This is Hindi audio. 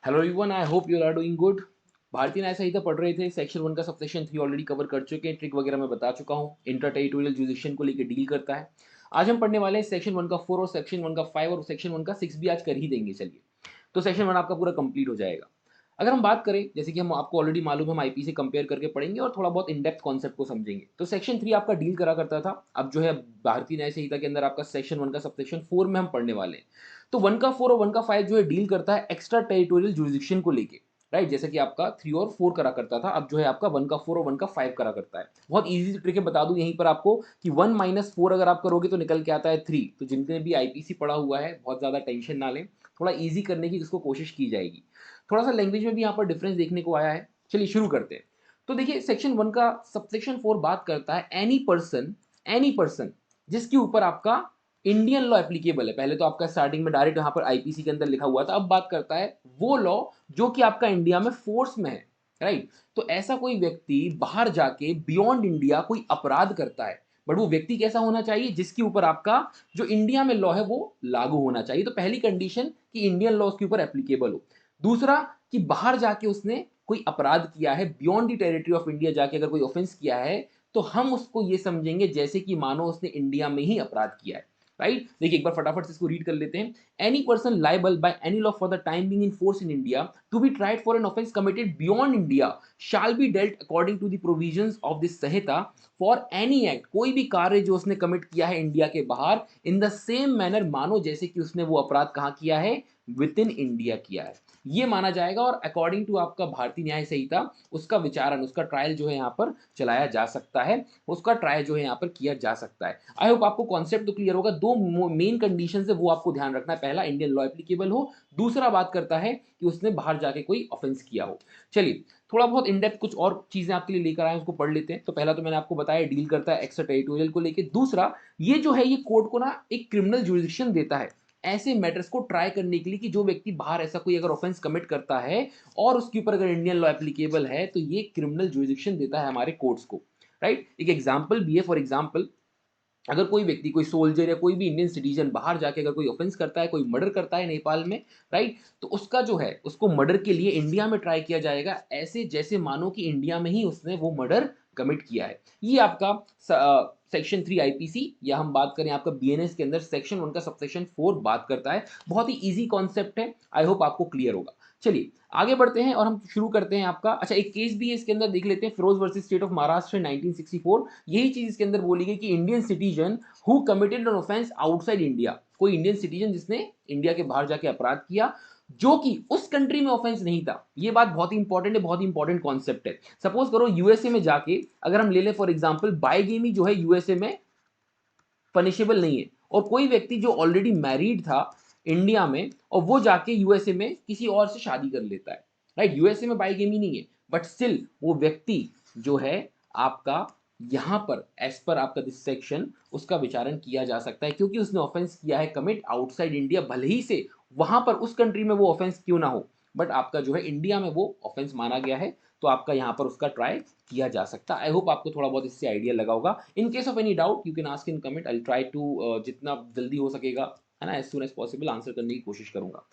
Hello everyone, I hope you are doing good. Bharatiya Nyaya संहिता पढ़ रहे थे। सेक्शन 1 का सबसेक्शन 3 ऑलरेडी कवर कर चुके हैं। ट्रिक वगैरह मैं बता चुका हूँ। इंटर टेरिटोरियल जुरिडिक्शन को लेकर डील करता है। आज हम पढ़ने वाले हैं सेक्शन 1 का 4 और सेक्शन 1 का 5 और सेक्शन 1 का 6 भी आज कर ही देंगे। चलिए, तो सेक्शन 1 आपका पूरा कंप्लीट हो जाएगा। अगर हम बात करें, जैसे कि हम आपको ऑलरेडी मालूम है, हम आईपी से कंपेयर करके पढ़ेंगे और थोड़ा बहुत इन डेप्थ कॉन्सेप्ट को समझेंगे। तो सेक्शन 3 आपका डील करा करता था। अब जो है भारतीय न्याय संहिता के अंदर आपका सेक्शन 1 का सबसेक्शन 4 में हम पढ़ने वाले हैं। तो 1 का 4 और 1 का 5 जो है डील करता है एक्स्ट्रा टेरिटोरियल जुरिडिक्शन को लेके। राइट, जैसे कि आपका 3 और 4 करा करता था, अब जो है आपका 1 का 4 और 1 का 5 करा करता है। बहुत ईजी ट्रिक है, बता दूं यहीं पर आपको कि 1 माइनस 4 अगर आप करोगे तो निकल के आता है 3। तो जिनने भी आईपीसी पढ़ा हुआ है बहुत ज़्यादा टेंशन ना लें, थोड़ा ईजी करने की इसको कोशिश की जाएगी। थोड़ा सा लैंग्वेज में भी यहाँ पर डिफरेंस देखने को आया है। चलिए शुरू करते हैं। तो देखिए, सेक्शन 1 का सबसेक्शन 4 बात करता है एनी पर्सन जिसके ऊपर आपका इंडियन लॉ एप्लीकेबल है। पहले तो आपका स्टार्टिंग में डायरेक्ट यहाँ पर आईपीसी के अंदर लिखा हुआ था, अब बात करता है वो लॉ जो कि आपका इंडिया में फोर्स में है। राइट, तो ऐसा कोई व्यक्ति बाहर जाके बियॉन्ड इंडिया कोई अपराध करता है, बट वो व्यक्ति कैसा होना चाहिए, जिसके ऊपर आपका जो इंडिया में लॉ है वो लागू होना चाहिए। तो पहली कंडीशन कि इंडियन लॉ उसके ऊपर एप्लीकेबल हो। दूसरा कि बाहर जाके उसने कोई अपराध किया है, beyond the territory of India जाके अगर कोई ऑफेंस किया है, तो हम उसको ये समझेंगे जैसे कि मानो उसने इंडिया में ही अपराध किया है। राइट, देखिए एक बार फटाफट से इसको रीड कर लेते हैं। Any person liable by any law for the time being in force in India to be tried for an offence committed beyond India shall be dealt according to the provisions of this Sanhita for any act, कोई भी कार्य जो उसने कमिट किया है इंडिया के बाहर, इन द सेम मैनर, मानो जैसे कि उसने वो अपराध कहाँ किया है, विद इन इंडिया किया है, ये माना जाएगा। और अकॉर्डिंग टू आपका भारतीय न्याय संहिता उसका विचारण, उसका ट्रायल जो है यहाँ पर चलाया जा सकता है, उसका ट्रायल जो है यहाँ पर किया जा सकता है। आई होप आपको कॉन्सेप्ट तो क्लियर होगा। दो मेन कंडीशन है वो आपको ध्यान रखना है। पहला, इंडियन लॉ एप्लीकेबल हो। दूसरा बात करता है कि उसने बाहर जाके कोई ऑफेंस किया हो। चलिए, थोड़ा बहुत इन डेप्थ कुछ और चीजें आपके लिए लेकर आए, उसको पढ़ लेते हैं। तो पहला तो मैंने आपको बताया डील करता है एक्स्ट्रा टेरिटोरियल को लेकर। दूसरा, ये जो है ये कोर्ट को ना एक क्रिमिनल जुरिडिक्शन देता है ऐसे मैटर्स को ट्राई करने के लिए कि जो व्यक्ति बाहर ऐसा कोई अगर ऑफेंस कमिट करता है और उसके ऊपर अगर इंडियन लॉ एप्लीकेबल है, तो ये क्रिमिनल जुरिडिक्शन देता है हमारे कोर्ट्स को। राइट, एक एग्जांपल भी है। फॉर एग्जांपल, अगर कोई व्यक्ति, कोई सोल्जर या कोई भी इंडियन सिटीजन बाहर जाके अगर कोई ऑफेंस करता है, कोई मर्डर करता है नेपाल में, राइट, तो उसका जो है उसको मर्डर के लिए इंडिया में ट्राई किया जाएगा ऐसे जैसे मानो कि इंडिया में ही उसने वो मर्डर कमिट किया है। ये आपका सेक्शन 3 आईपीसी, या हम बात करें आपका बीएनएस के अंदर सेक्शन 1 का सबसेक्शन 4 बात करता है। बहुत ही इजी कॉन्सेप्ट है, आई होप आपको क्लियर होगा। चलिए आगे बढ़ते हैं और हम शुरू करते हैं आपका। अच्छा, एक केस भी है इसके अंदर, देख लेते हैं। Firoz versus state of Maharashtra 1964। यही चीज इसके अंदर बोली गई कि Indian citizen who committed an offence outside India, कोई इंडियन सिटीजन जिसने इंडिया के बाहर जाके अपराध किया जो कि उस कंट्री में ऑफेंस नहीं था। ये बात बहुत ही इंपॉर्टेंट है, बहुत ही इंपॉर्टेंट कॉन्सेप्ट है। सपोज करो यूएसए में जाके अगर हम ले लें फॉर एग्जांपल, बायगेमी जो है यूएसए में पनिशेबल नहीं है, और कोई व्यक्ति जो ऑलरेडी मैरिड था इंडिया में और वो जाके यूएसए में किसी और से शादी कर लेता है। राइट, यूएसए में बाइगेमी नहीं है, बट स्टिल वो व्यक्ति जो है आपका यहां पर एज पर आपका दिस सेक्शन उसका विचारण किया जा सकता है, क्योंकि उसने ऑफेंस किया है कमिट आउटसाइड इंडिया, भले ही से वहां पर उस कंट्री में वो ऑफेंस क्यों ना हो, बट आपका जो है इंडिया में वो ऑफेंस माना गया है, तो आपका यहां पर उसका ट्राई किया जा सकता है। आई होप आपको थोड़ा बहुत इससे आइडिया लगा होगा। In case of any doubt you can ask in comment, I try to जितना जल्दी हो सकेगा, है ना, as soon as possible answer करने की कोशिश करूंगा।